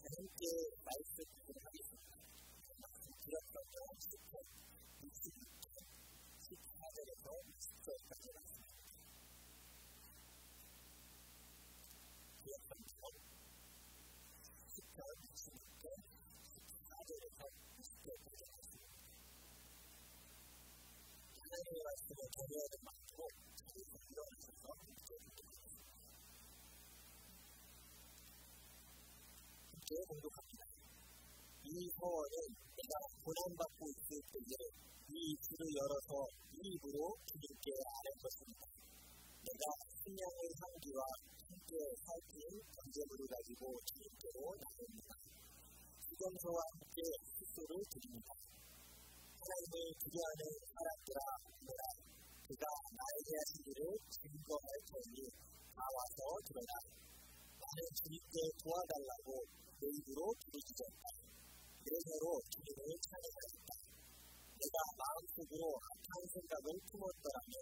함께 말씀을 하겠습니다. 드렸던 영혼 10편 66편 14절에서 20절까지 말씀입니다. 드렸던 영혼 10편 66편 14절에서 20절까지 말씀입니다. 하나님의 말씀을 전해야 될 만큼 자리에서 일어나셔서 기도드리겠습니다. 함께 공독합니다. 이 서원은 내가 고난받고 있을 때에 이 입술을 열어서 이 입으로 주님께 아뢰 것입니다. 내가 식량의 향기와 함께 살핀 번제물을 가지고 주님께로 나갑니다. 수금소와 함께 수소를 드립니다. 하나님을 두려워하는 사람들아 보라. 그가 나에게 하신 일을 증거할 터니 다 와서 들어라. 나는 주님께 도와달라고 내 입으로 부르짖었다. 내 혀로 주님을 찬양하였다. 내가 마음속으로 악한 생각을 품었더라면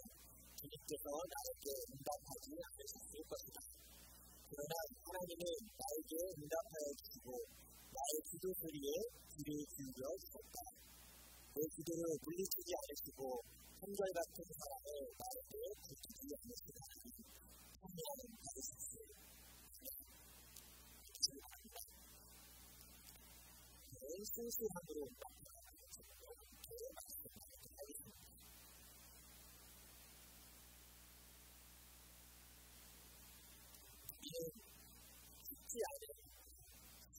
주님께서 나에게 응답하지 않으셨을 것이다. 그러나 하나님은 나에게 응답하여 주시고 나의 기도 소리에 귀를 기울여 주셨다. 내 기도를 물리치지 않으시고 한결같은 사랑을 나에게 베푸지 않으시는 하나님 찬양 받으십시오. 기도합니다. 순수함으로 말씀하겠습니다. 우리는 쉽지 않은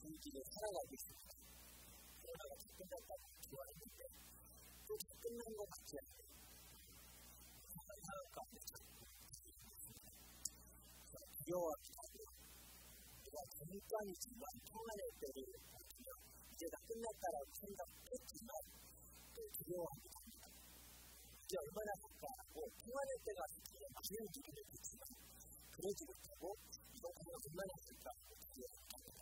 분기를 살아가고 있습니다. 코로나가 다 끝났다고 기도하는데 또 다 끝난 것 같지 않아요. 상황 가운데 자꾸 두려워하기도 하고 내가 잠깐이지만 평안할 때를 이제 다 끝났다라고 생각했지만 또 두려워하기도 합니다. 이제 얼마나 가까워 평안할 때가 되게 많은 기분을 듣지만 그러지 못하고 이건 그냥 얼마나 될까라고 두려워합니다.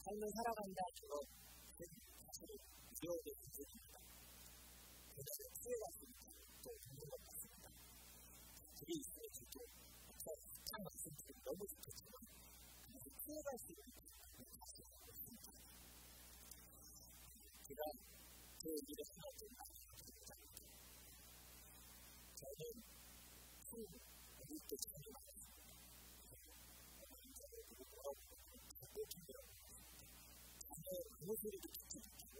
삶을 살아간다는 건 사실 두려움의 문제입니다. 그래서 피해갈 수 있는 또 있는 것 같습니다. 그게 있으면서도 참 말씀드리면 너무 좋겠지만 그래서 피해갈 수 있는 제가 제 얘기를 하나 좀 많이 해드리고자 합니다. 저는 어릴 때 전이 많았습니다. 인생을 보고 돌아보고 자꾸 힘들어요. 밤에 아무 소리도 듣지 못하고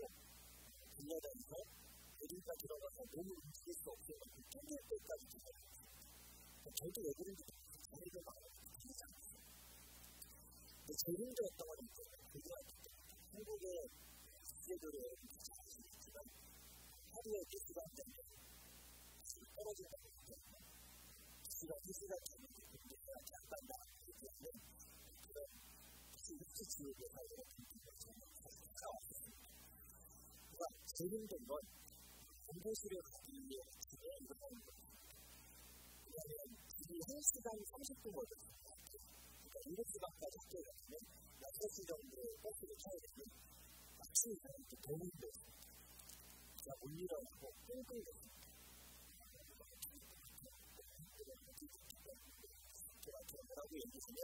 들려다니서 어딘가 들어가서 몸을 움직일 수 없어가지고 뚫릴 때까지 기다렸습니다. 저도 왜 그런지 자리도 많아서 들리지 않았어요. 근데 제일 힘들었던 건 있잖아요. 고등학교 때 한국의 제도를 잘 아시겠지만 하루에 2시간 되면 떨어진다고 했잖아요. 2시간, 3시간 되는데 군대가 잠깐 나가는 그런 일치 지역에 살고 있는 저는 살아왔습니다. 그러니까 제일 힘든 건 공부실에 가기 위해 집에 일어나는 거예요. 왜냐하면 집이 1시간 30분 걸렸어요. 그러니까 7시간까지 학교에 가면 6시 정도에 버스를 타야 되면 아침에 가니까 너무 힘들었습니다. 제가 못 일어나고 끙끙댔습니다. 제가 뭐라고 얘기하면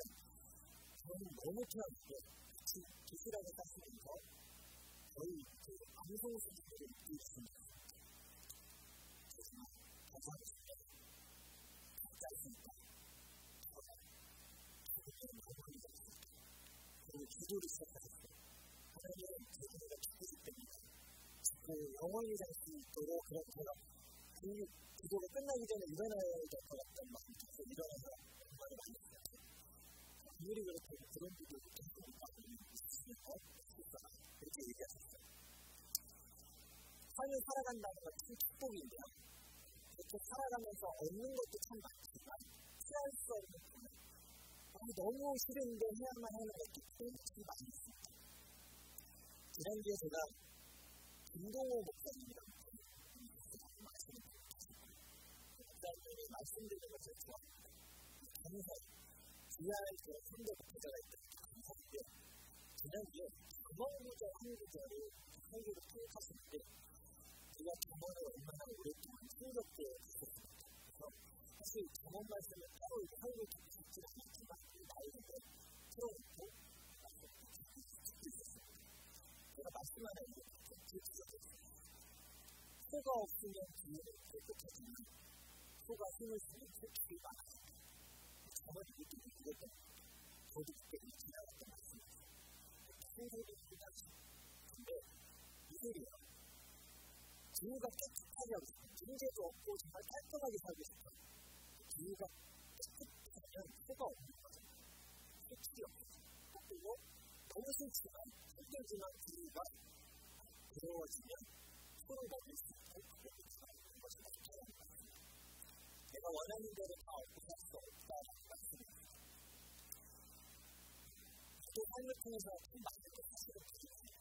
저는 너무 편하게 같이 도시락을 싸시면서 거의 방송 수준으로 입고 있습니다. 정말 감사합니다. 각자 있습니다. 저는 너무 힘들었습니다. 그리고 기도를 시작하셨어요. 하나님은 제 기도가 기쁘기 때문에 자꾸 영원히 살 수 있도록 그렇게요. 그 기도가 끝나기 전에 일어나야 될 것 같다는 마음이 들어서 일어나서 정말 많이 했어요. 아무리 그렇다고 그런 기도를 계속 하고 있으니까 그렇게 얘기하셨어요. 삶을 살아간다는 건 참 축복인데요. 이렇게 살아가면서 얻는 것도 참 많지만 피할 수 없는 부분 너무 싫은데 해야만 하는 것도 참 많이 있습니다. 지난주에 제가 김동호 목사님이랑 말씀을 드렸습니다. 목사님이 말씀드리는 것을 좋아합니다. 감사해요. 귀할 그런 선대 목회자가 있다는 게 감사한데 지난주에 경험구절 한 구절을 설교를 통역하시는데 제가 경험을 얼마나 오랫동안 풍족해 주셨습니다. 그래서 사실 경험 말씀을 따로 설교 듣고 싶지 않았지만 이 나이에 틀어놓고 말씀을 듣고 있습니다. 없으면 기회를 깨끗하지만 소가 힘을 쓰면 기회가 많아요. 저번에 이렇게 얘기했던 저도 그때 지나갔던 말씀이었어요. 소들이 힘들지. 근데 이들이요. 기회가 깨끗하게 하고 싶어요. 문제도 없고 정말 깔끔하게 살고 싶어요. 기회가 깨끗하면 소가 없는 거죠. 솔직히 없어요. 그리고 너무 싫지만 힘들지만 기회가 괴로워지면 소를 먹을 수 있고 그렇게 살아가는 것이 맞다는 말입니다. 내가 원하는 대로 다 얻고 살 수 없다는 말씀입니다. 또 삶을 통해서 참 많은 것 사실은 부족해요.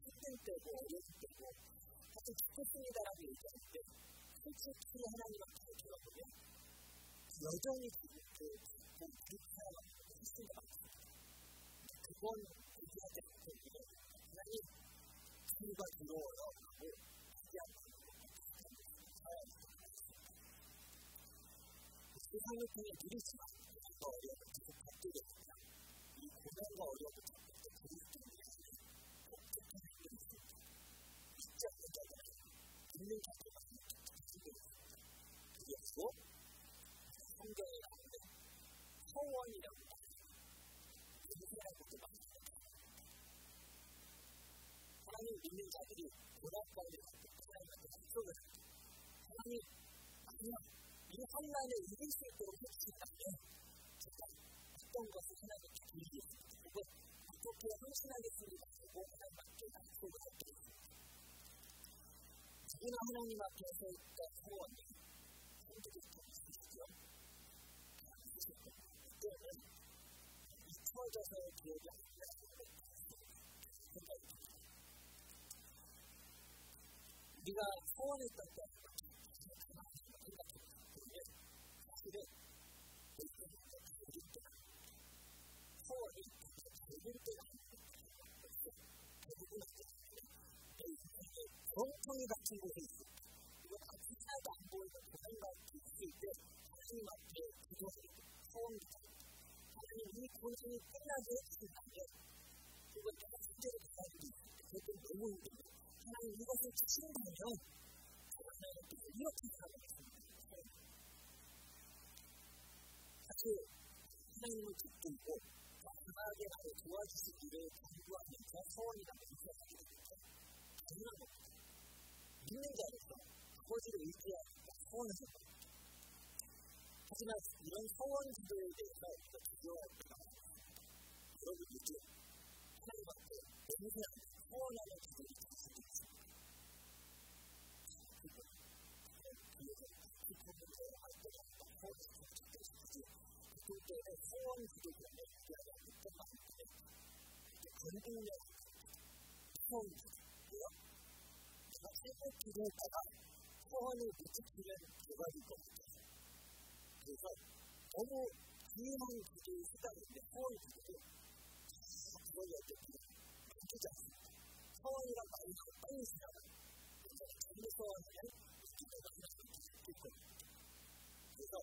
힘들 때고 어려울 때고 사실 죽겠습니다라고 얘기하는데 솔직히 하나님 앞에 돌아보면 여전히 그렇게 살아가는 것이 훨씬 더 많습니다. 그건 얘기하지 않고 하나님 기회가 괴로워요 라고 얘기하는 것과 비슷한 것을 살아야 되겠습니다. 세상을 통해 누리지만 고난과 어려움을 계속 받게 됩니다. 이 고난과 어려움을 받을 때 그리스도인의 삶이 독특한 힘이 있습니다. 믿지 않는 자들은 믿는 자들만 독특한 힘이 있습니다. 그리고 성경에 나오는 서원이라고 말해요. 인생이라고도 말합니다. 하나님 믿는 자들이 고난과를 받고 하나님한테 약속을 합니다. 하나님 아니야. 이 환난을 이길 수 있도록 해주신다면 제가 어떤 것을 하나님께 드리겠습니다. 그리고 어떻게 헌신하겠습니다. 그리고 하나님께 약속을 드리겠습니다. 누구나 하나님 앞에 서 있던 소원이 힘들겠죠. 있으시죠? 있으시죠. 그때는 잊혀져서 기억이 안 나는 생각이 듭니다. 우리가 소원했던 때 가만히 생각해보세요. 사실은 소원이 되는 때가 대부분 정통이 같은 곳에 있을 때 그리고 같이 살도 안 보이는 고난과 있을 때 하나님 앞에 기도하고 소원입니다. 하나님 이 고난이 끝나게 해주신다면 그리고 내가 문제를 가지고 있을 때 그것도 너무 힘들고 하나님 이것을 주신다면 하나님께서 이렇게 살아가겠습니다. 사실 하나님을 붙들고 강하게 나를 도와주시기를 간구하면서 소원이라고 생각하게 됩니다. 당연한 겁니다. 믿는 자로서 아버지를 의지하니까 소원을 합니다. 하지만 이런 소원 기도에 대해서 우리가 기도할 때가 많습니다. 여러분 요즘 하나님 앞에 맹세하는 소원하는 기도를 드릴 수도 있습니다. 그럴 때는 소원 기도를 얘기하지 않을 때가 있는데 건강력 소원 기도고요. 내가 최고 기도했다가 소원을 못 지키는 결과일 것 같아요. 그래서 너무 귀한 기도의 수단인데 소원 기도도 그걸 어떻게 만들지 않습니다. 소원이란 말이 빨리 지나가요. 그래서 정말 소원하면 기도가 하나님께 있을 겁니다. 그래서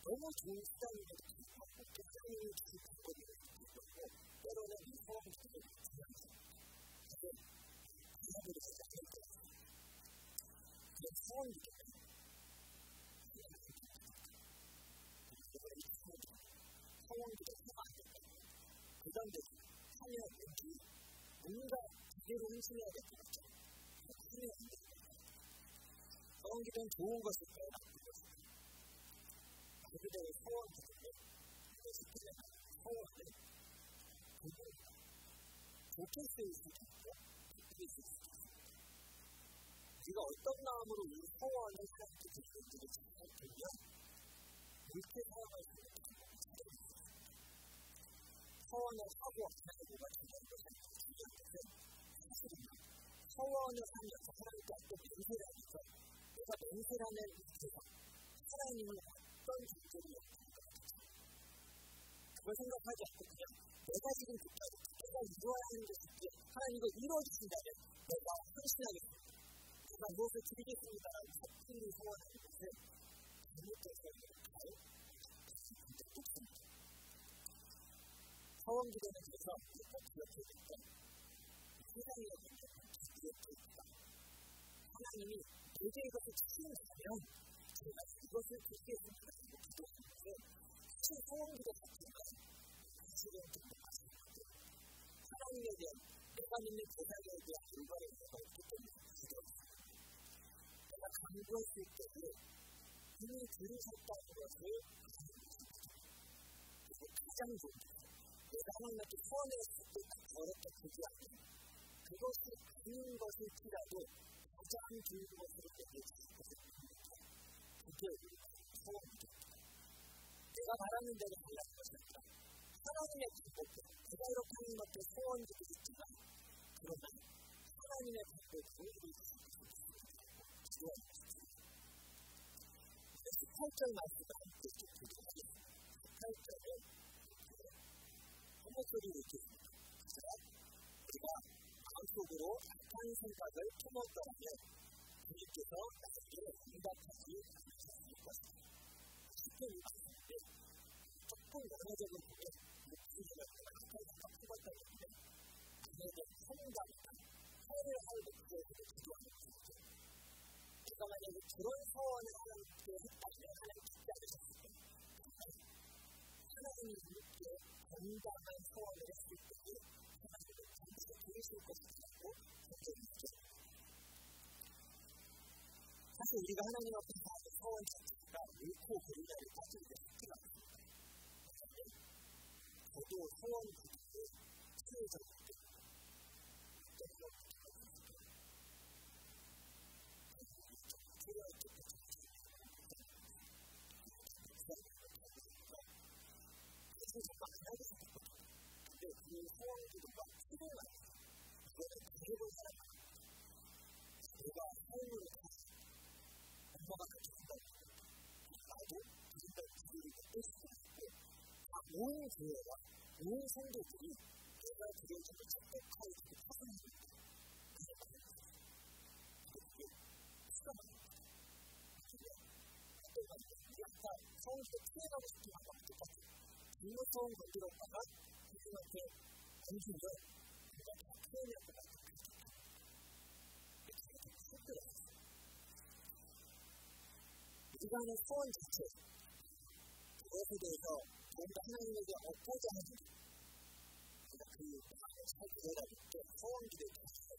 너무 좋은 수단임에도 불구하고 하나님이 주신 방법을 있고 때로는 이 소원 기도를 지나갑니다. 그래서 하나님을 생각할 것 같습니다. 그래서 소원 기도는 소원 기도 하면 안 된다. 그 다음에 하면 여기 뭔가 제대로 헌신해야 될 것 같죠. 하면 안 된다. 소원 기도는 좋은 것일까요? 나쁜 것일까요? 그들의 소원 기도는 그것을 소원을 좋게 쓰일 수도 있고 나쁘게 쓰일 수도 있습니다. 우리가 어떤 마음으로 이 소원을 하나님께 드리는지를 잘 살피면 옳게 사용할 수 있는 방법을 찾아낼 수 있습니다. 소원을 하고 하나님께 뭐가 중요한 것이 아니고 중요한 것은 사실은요. 소원을 하면서 하나님께 어떤 맹세를 하면서 내가 맹세라는 의지가 하나님을 어떤 존재로 여기는 것 같죠. 그걸 생각하지 않고 그냥 내가 지금 내가 이루어야 하는 것인지 하나님 이거 이루어주신다면 내가 헌신하겠습니다. 내가 무엇을 드리겠습니다라고 섣불리 소원하는 것은 잘못된 소원일까요? 그렇습니다. 소원 기도는 그래서 꼭 기억해야 될때 세상에 있는 기도의 뜻입니다. 하나님이 도저히 이것을 치유하면 제가 이것을 기대했습니다. 기도했는데 사실 소원기도 같지만 사실은 좀 똑같습니다. 하나님에 대한 내가 믿는 대상에 대한 일반의 의미가 없기 때문에 기도했습니다. 내가 강구했을 때에 이미 들으셨다는 것을 그리고 가장 좋은 내가 하나님께 소원했을 때 어렵게 되지 않는 그것이 아닌 것일지라도 가장 좋은 것으로 여겨질 것을 믿습니다. 그게 소원입니다. 내가 말하는 대로 달라진 것이 아니라 하나님의 방법도 내가 이렇게 하는 것도 소원도 있지만 그러나 하나님의 방법으로 이루어질 수 있습니다. 기도하는 것입니다. 18절 말씀을 함께 보도록 하겠습니다. 18절에 한번 소리를 읽겠습니다. 우리가 마음속으로 악한 생각을 품었더라면 주님께서 나에게 응답하지 않으셨을 것입니다. 쉽게 말씀인데 조금 영어적으로 보면 무슨 생각을 악한 생각 품었다는 게 나에게 성장이나 해를 할 목적으로 기도하는 것이죠. 내가 만약에 그런 소원을 하나님께 했다면 하나님 듣지 않으셨을 때 하나님께 건강한 소원을 했을 때에 하나님은 반드시 들으실 것이라고 결정했죠. 사실 우리가 하나님 앞에서 하는 소원 자체가 옳고 그르냐를 따지는 게 쉽지가 않습니다. 그런데 저도 소원 기도에 치유적일 때 어떤 소원을 기도했을까? 필요할 때까지 정말 안 하게 생겼거든요. 근데 그 소원 기도가 필요가 있어요. 이거는 대부분 사람은 내가 소원을 가지고 엄마가 그렇게 생각하고 나도 그 생각을 기도를 못 할 수도 있고 온 교회와 온 성도들이 내가 드려지는 착복하고 그렇게 파산하는 거예요. 그 생각을 했어요. 근데 그게 수가 많습니다. 그게 어떤 말이에요? 우리 아까 소원 기도 피해가고 싶은 마음과 똑같아요. 정말 소원 건드렸다가 그분한테 던지면 그가 다 표현할 것 같아요. 그게 되게 힘들었어요. 우리가 하는 소원 자체 그것에 대해서 뭔가 하나님에게 얻고자 하는 우리가 그 마음을 잘 들여다볼 때 소원 기도에 대해서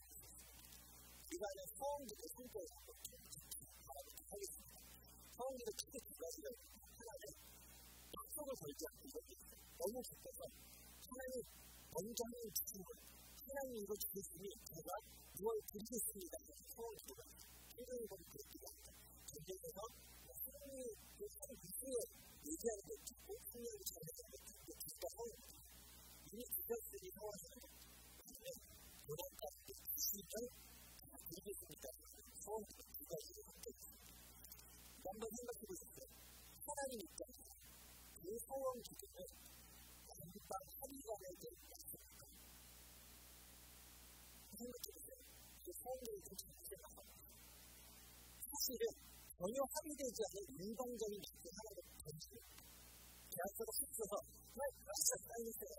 우리가 하는 소원 기도 성격을 한번 알아보도록 하겠습니다. 소원 기도 크게 두 가지가 있습니다. 하나는 약속을 걸지 않고 이렇게 너무 기뻐서 하나님 먼저 하는 기쁨을 하나님 이거 주셨으니 제가 무엇을 드리겠습니다. 소원 기도가 굉장히 그렇게 합니다. 전쟁에서 하나님이 그 하나님 이후에 얘기하는 것 듣고 하나님을 전해주는 것 듣고 진짜 소원입니다. 이미 주셨으니 소원하는 것 아니면 요런까지 주시면 제가 드리겠습니다. 소원 기도 두 가지를 함께 있습니다. 한번 생각해 보십시오. 하나님 입장에서 그 소원 기도는 건강 합의관에 대한 약속입니다. 생각해보세요. 그 소원 기도를 좀 잘 생각합니다. 사실은 전혀 합의되지 않은 일방적인 약속 하나를 던집니다. 계약서가 합쳐서 진짜 사인했어요.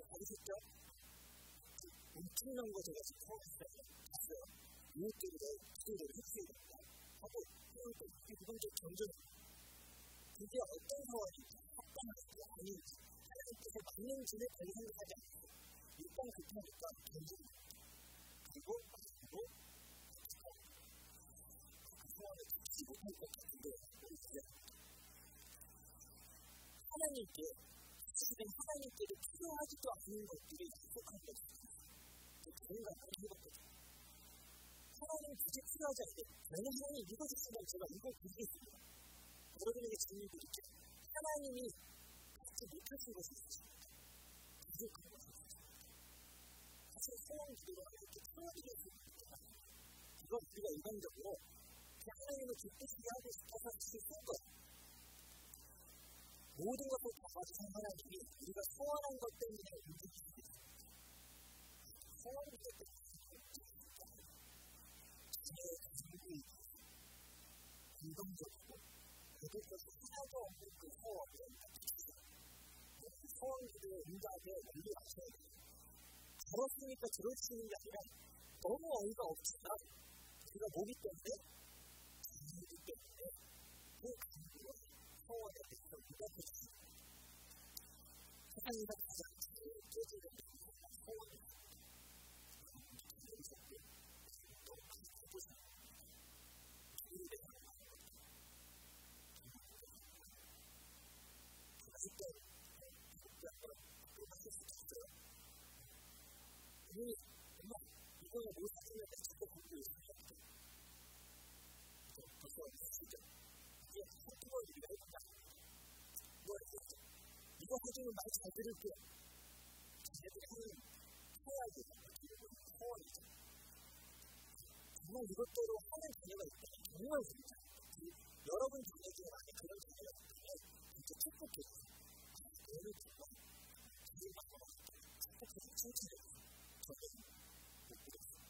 받으셨죠? 엄청난 거 제가 지금 소원했어요. 봤어요. 이웃들과 기도를 해주셔야 됩니다. 하고 그건 좀 견뎌요. 그게 어떤 소원인지 합당한지 아닌지 하나님께서 맞는지를 별 생각하지 않고 일단 그렇게 하니까 견딥니다. 그리고 마지막으로 그 소원을 지키지 못할 것 같은데 우리 기대합니다. 하나님께 사실은 하나님께도 필요하지도 않은 것들이 약속한 것입니다. 그렇게 생각을 해봤거든요. 하나님 굳이 필요하지 않게 만약 하나님 이거 주시면 제가 이거 드리겠습니다. 여러분에게 질문 드릴게요. 하나님이 갖지 못하신 것이 있으십니까? 부족한 것이 있으십니까? 사실 소원 기도가 이렇게 풀어드릴 수 있는 것 같아요. 이건 우리가 일반적으로 그냥 하나님을 기쁘시게 하고 싶어서 하실 수 있는 거예요. 모든 것을 다 가지신 하나님이 우리가 소원한 것 때문에 움직일 수 있습니다. 소원한 것 때문에 움직일 수 있다면 제 가슴이 긍정적이고 그것이 하나도 없는 그 소원을 맞추시죠. 그 소원 기도의 응답에 멀리 가셔야 돼요. 걸었으니까 들어주시는 게 아니라 너무 어이가 없지만 우리가 모기 때문에 때문에 그 간구와 소원에 대해서 응답해 주십니다. 세상에서 가장 제일 깨지는 소원입니다. 또 하고 싶은 주님의 그때 한번 하실 수 있어요. 정말 이거에 못 사주면 직접 공부 열심히 해야 돼. 벌써 있으시죠? 이게 한꺼번에 우리가 해본다. 뭘 했었죠? 이거 해주면 말 잘 들을게요. 자기들이 하는 해야지. 소원이죠. 정말 이것대로 하는 자녀가 있다면 정말 진짜 여러분 자녀에게 만약 그런 자녀가 있다면 진짜 축복해요. 그거는 정말 자기가 축복해서 칭찬해요. 저는 못 그랬어요.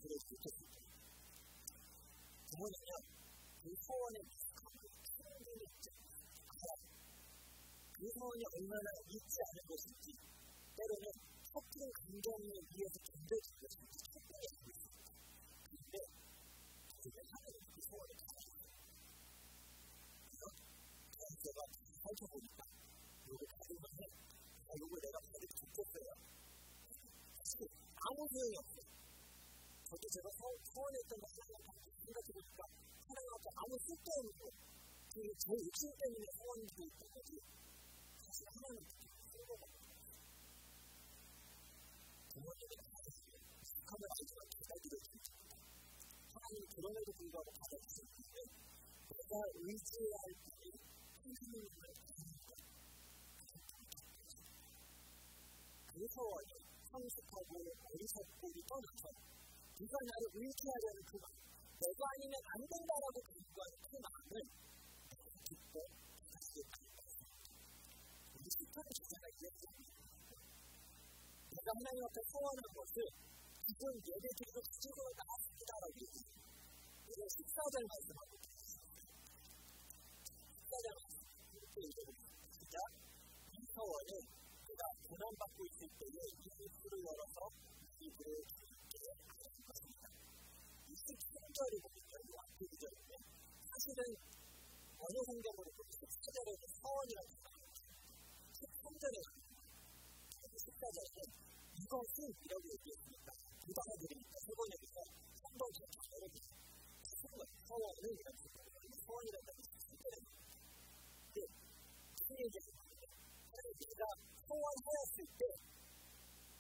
그래서 좋겠습니다. 부모님은 그 소원에 미숙함을 충분히 알아요. 그 소원이 얼마나 있지 않은 것인지 때로는 섞인 감정에 의해서 견뎌진 것인지 충분히 알고 있습니다. 그런데 그게 하나님 그 소원을 가져있어요. 그래서 제가 살펴보니까 이걸 가져오는데 이걸 내가 받을 수 있겠어요? 사실 아무 소용이 없어요. 저도 제가 소원했던 거 하나님 생각해보니까 하나님한테 아무 쓸데없는 거 제 욕심 때문에 소원이 있던 거지 사실 하나님 쓸모가 없어요. 부모님이 받아주세요. 북한을 알지만 기다려주십니다. 하나님이 그럼에도 불구하고 받아주셨는데 내가 의지해야 할 분이 하나님을 받습니다. 그 소원이 성숙하고 어리석고를 떠나서 누가 나를 의지하려는 그 마음, 내가 아니면 안 된다라고 간구하는 그 마음을 내가 기뻐 받았습니다. 우리 시편의 기자가 이랬습니다. 내가 하나님 앞에 소원한 것을 기존 예배드리고 가지고 나왔습니다라고 얘기했습니다. 오늘 14절 말씀하고 계십니다. 14절 말씀 이렇게 읽어보겠습니다. 이 소원은 그가 고난받고 있을 때에 이 입술을 열어서 이 입을 주님께 알려준 것입니다. 27절을 보니까 이 앞에 구절인데 사실은 어느 성경으로 보면 14절에는 서원이라고 나옵니다. 13절에 14절에는 이것은 이라고 얘기했습니다. 두 번 해드리니까 세 번 여기서 3번 전체를 해드립니다. 서원은 이라고 했거든요. 서원이라고 했습니다. 근데 무슨 얘기했습니까? 내가 소원하였을 때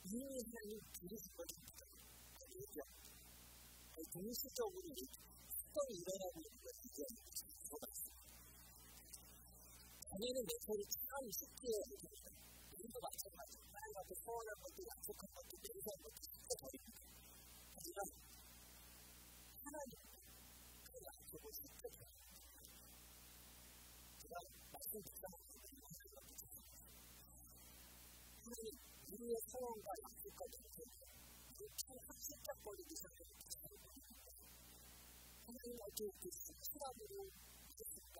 이미 하나님 들으신 것입니다. 아니죠? 동시적으로 사건이 일어나고 있는 것을 얘기하는 것입니다. 자녀는 내 소리 참 쉽게 해줍니다. 우리도 마찬가지로 하나님 앞에 소원한 것도 약속한 것도 내세한 것도 쉽게 버립니다. 하지만 하나님은 그 약속을 쉽게 버립니다. 제가 말씀 듣자마자 하나님, 우리의 소원과 약속과 약속을 이렇게 한실적거리기 시작합니다. 하나님 어떻게 수치라고 하셨을까?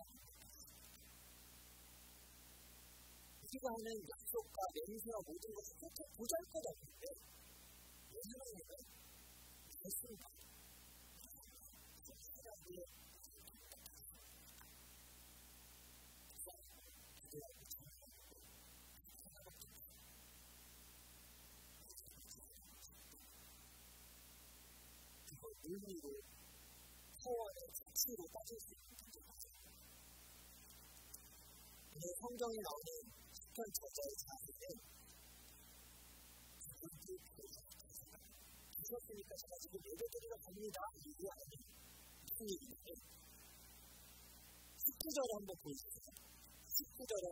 우리가 하는 약속과 맹세와 모든 것이 그렇게 보잘것없는데 왜 하나님은 말씀과 수치라고 의미로 소원의 가치로 따질 수 있는 문제입니다. 오늘 성경에 나오는 시편 저자의 자세는 주셨으니까 제가 지금 예배드리러 갑니다. 이게 아닌 무슨 얘기인데 19절을 한번 보여주세요. 19절을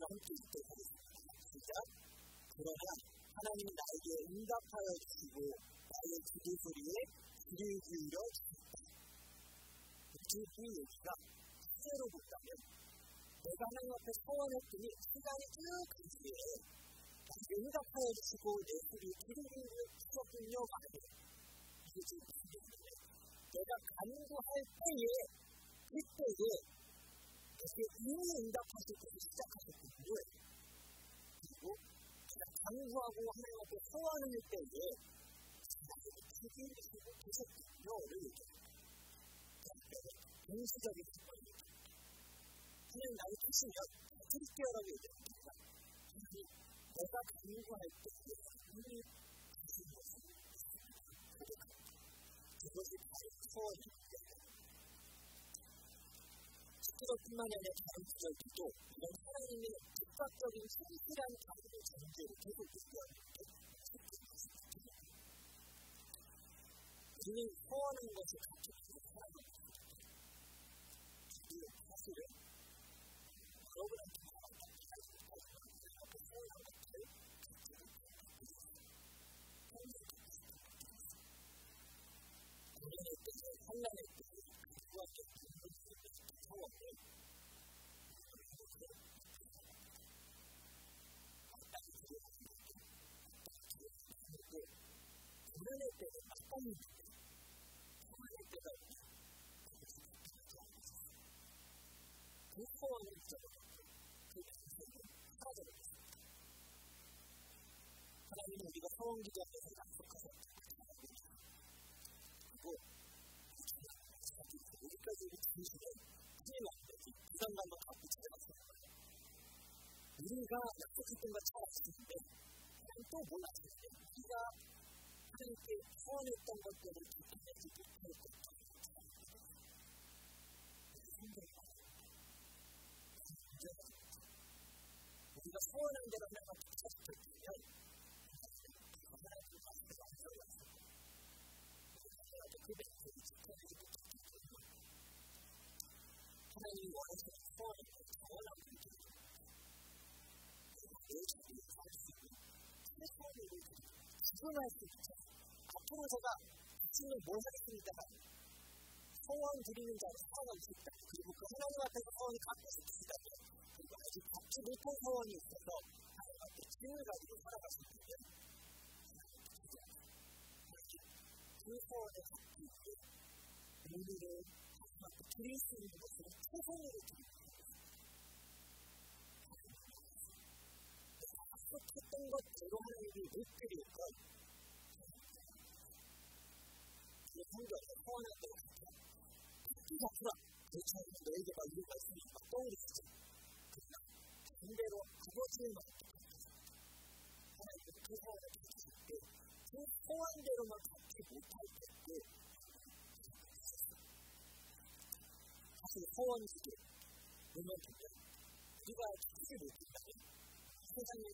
함께 읽도록 하겠습니다. 시작. 그러나 하나님이 나에게 응답하여 주시고 나의 기도 소리에 귀를 기울여 주셨다. 이 얘기가 실제로 본다면 내가 하나님 앞에 소원했더니 시간이 쭉 간 뒤에 나에게 응답하여 주시고 내 소리에 귀를 기울여 주셨군요. 이게 지금 무슨 얘기냐면 내가 간구할 때에 그때에 내게 이미 응답하실 것을 시작하셨군요. 그리고 내가 간구하고 하나님 앞에 소원을 할 때에 나에게 기도를 주시고 계셨군요를 얘기합니다. 동시적인 사건입니다. 하나님 나를 주시면 드릴게요라고 얘기합니다. 내가 간구할 때 하나님이 주시는 것은 고백합니다. 그것이 바로 소원입니다. 그것뿐만이 아니라 다른 구절들도 이런 하나님의 즉각적인 신실한 가능의 전제를 계속 얘기하는데 우리는 소원한 것을 갖추고 살아갑니다. 사실은 여러분한테 소원한 것을 갖추고 고난의 때에 환난의 때에 그와의 소원을 고난의 때는 마땅히 소원의 때가 있냐 그 소원을 잊어버렸고 그 인생은 사라져버렸습니다. 하나님은 우리가 소원 기도하면서 약속하셨다. 그리고 우리까지 우리 중심에 큰일 났는데 부담감을 갖고 찾아갔습니다. 우리가 약속했던 걸 찾아갔는데 하나님 또 몰랐는데 우리가 하나님께 소원했던 것들을 지키지 못할 것 같아요. 우리가 소원한 대로 하나님과 붙여지면 하나님의 말씀을 완성했습니다. 그 백성이 지켜내지 못했기 때문에 하나님이 원하시는 소원을 원하는 분들은 내 자리에 살 수 있는 최소한을 지존할 수 있죠. 앞으로 제가 주님을 뭘 하겠습니까? 소원 드리는 자로 살아가고 싶다. 그리고 그 하나님 앞에서 소원을 갖고 싶으시다면 그리고 아직 갖지 못한 소원이 있어서 하나님 앞에 짐을 가지고 살아가실 때는 그 소원을 갖기 위해 오늘은 하나님 앞에 드릴 수 있는 것을 최선으로 드립니다. 약속했던 것대로 하나님이 못 드릴 것 그 성경에 소원할 때로 같아요. 이 자꾸라 대처하는 너에게 막 이런 말씀이 막 떠오르시죠. 그러나 반대로 아버지의 말씀을 하나님은 그 소원을 갖추실 때 그 소원대로만 갖지 못할 때도 사실 소원 기도 보면 우리가 갖지 못한다면 세상에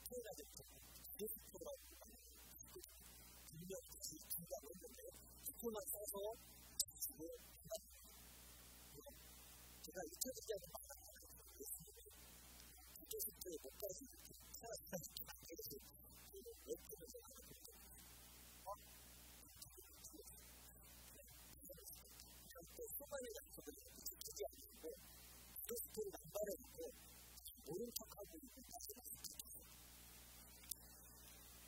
통일가 됐죠. 그리스도가 분명히 다시 준다고 했는데 그만 써서 주고 제가 잊혀지지 않는 말을 했습니다. 기도식도에 못 가서 살아있다는 그래서 몇 번을 생각했는데 또 소관의 약속을 지키지 않고 기도식도를 남발해놓고 모른 척하고 있는 말씀을 지켰어요.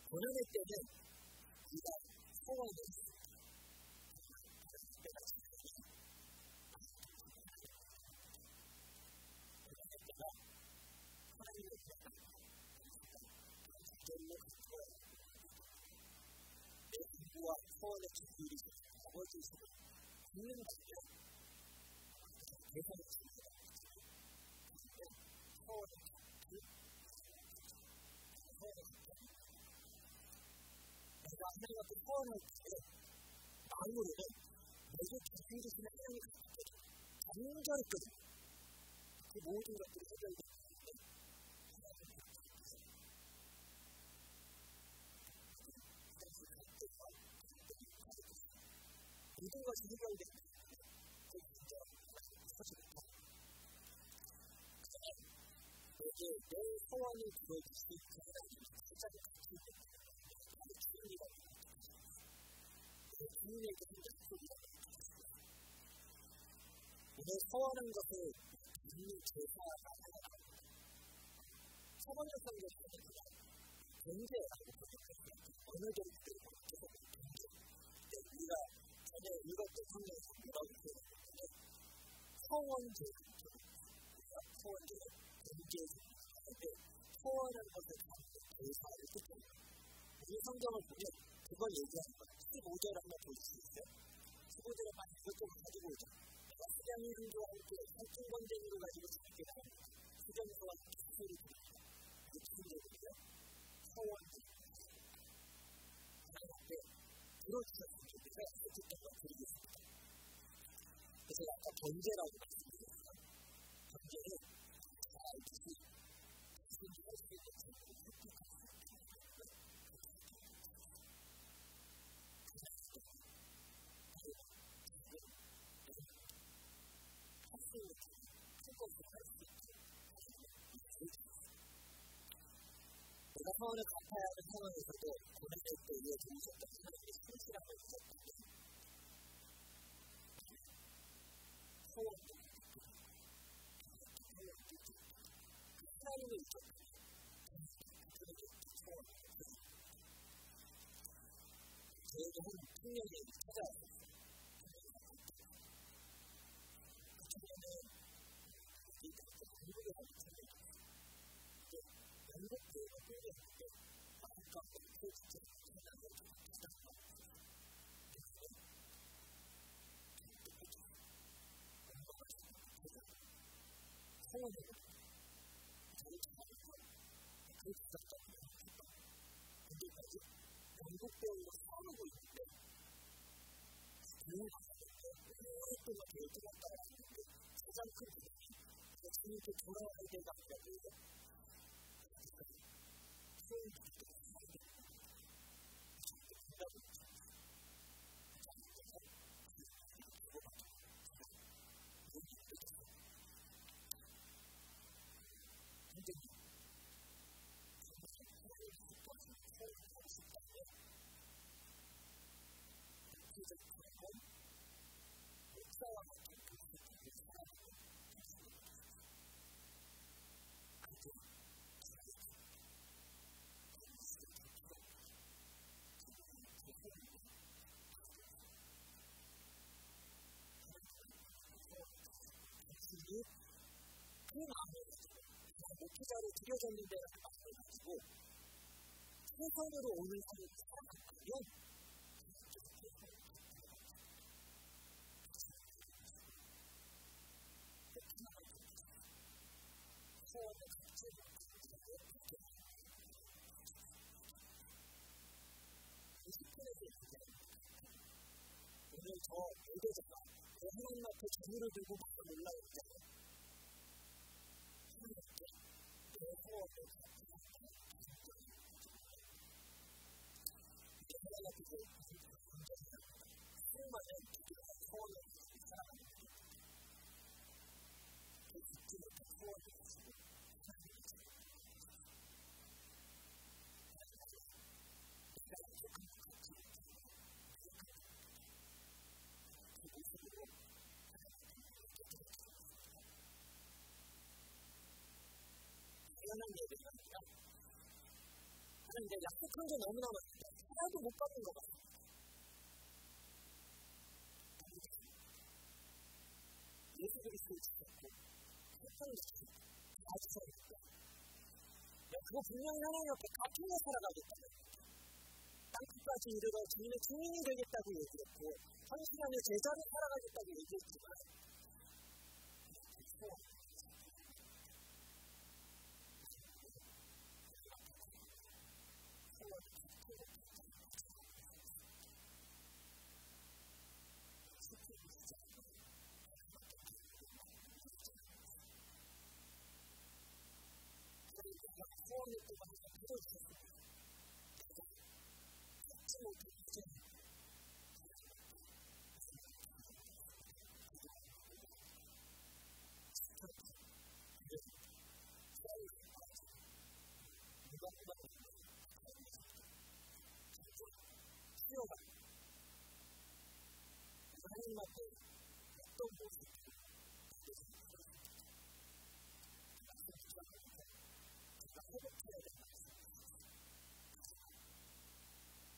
고난의 때는 우리가 소원을 했습니다. 고난의 때가 하나님의 내 공부와 소원의 기술이 아버지이시고 듣는 것이요 대선을 지니다 소원의 기술 내가 하나님 앞에 소원할 때 마음으로는 내게 기술이시는 하나님의 가족들이 간절했거든요. 그 모든 것들이 해결되는데 모든 것이 해결되는 그 진짜 사실입니다. 내게 내 소원을 들어주신 그 하나님이 가장 같이 있는 바로 주님이라고 내 주님에게 약속이라고 오늘 소원한 것을 주님 제사가 하나입니다. 소원의 성경에는 그냥 경제라고 표현했습니다. 언어적인 표현에서 경제. 우리가 전에 읽었던 성경에서 뭐라고 표현했는데 소원제 소원제는 경제인데 소원한 것을 갖는 제사를 뜻합니다. 이 성경을 보면 그걸 얘기하는 거예요. 15절 한번 볼 수 있어요? 후보들의 많은 것들을 가지고 오죠. 내가 수장님과 함께 살찐번쟁이로 가지고 재밌게 나갑니다. 수장님과 함께 수술을 드립니다. 무슨 얘기예요? 서원들. 하나님께 들어주셨으면 좋겠어요. 어쨌든 건 드리겠습니다. 그래서 아까 번제라고 말씀드렸어요. 번제는 잘 알듯이 무슨 할 수 있는 제목을 획득할 수 있는 내가 서원을 갚아야 하는 상황에서도 고난의 때에 들으셨던 하나님의 신실함을 잊었다면 서원도 하나님을 잊었다면 저에게 한 풍년이 찾아왔어요. 그 청년은 한국에 가는 청년이었어요. 영국교회가 끌려있는데 아까 그 진짜 하나님을 부탁하는 거였어요. 그래서 엄마가 서원을 잘 찾아가서 그 부탁자를 했다. 근데까지 영국교회가 싸우고 있는데 교회가 가는데 오랫동안 교회가 따라가는데 가장 큰 부분이 주님께 돌아와야 되는 아니라고 그 마음을 목회자로 들여졌는데 마음을 가지고 세상으로 오는 삶을 살아가면 소원을 갖지 못하고 20분에서 오늘 저 예배자가 하나님 앞에 재물을 들고 막 올라오잖아요. 하나님께 내 소원을 갖지 못하고 이게 하나님 앞에서 수많은 소원을 가지고 살아가는 거예요. 그 듣지 못한 소원을 가지고 하나님을 찾는 당연한 얘기가 아니라 하나님 내가 약속한 게 너무나 많은데 하나도 못 받는 것 같아요. 예수 그리스도를 지켰고 세상을 지켰고 다 지켰는데 그거 분명히 하나님 앞에 갚으며 살아가겠다는 땅끝까지 이르러 주님의 증인이 되겠다고 얘기했고 성실함의 제자로 살아가겠다고 얘기했지만 소원을 또 하나가 들어주셨습니다. 찾지 못한 이제 수요가 하나님 앞에 어떤 모습을 회복해야 되는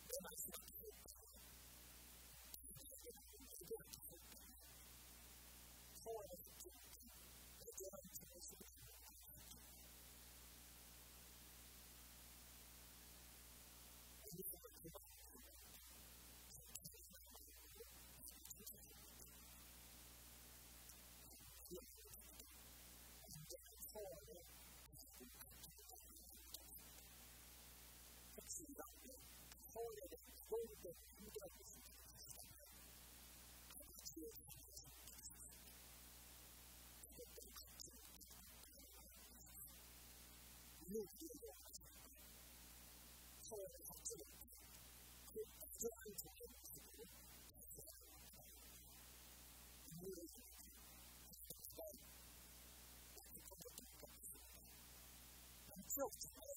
내 말씀 앞에 소원을 듣지 내게만 들을 수 있는 そういうと、本当はですね、形を作ります。作ったり、形を作ったり、勇気を出します。そういう形を作ったり、そういう形を作ったり、強く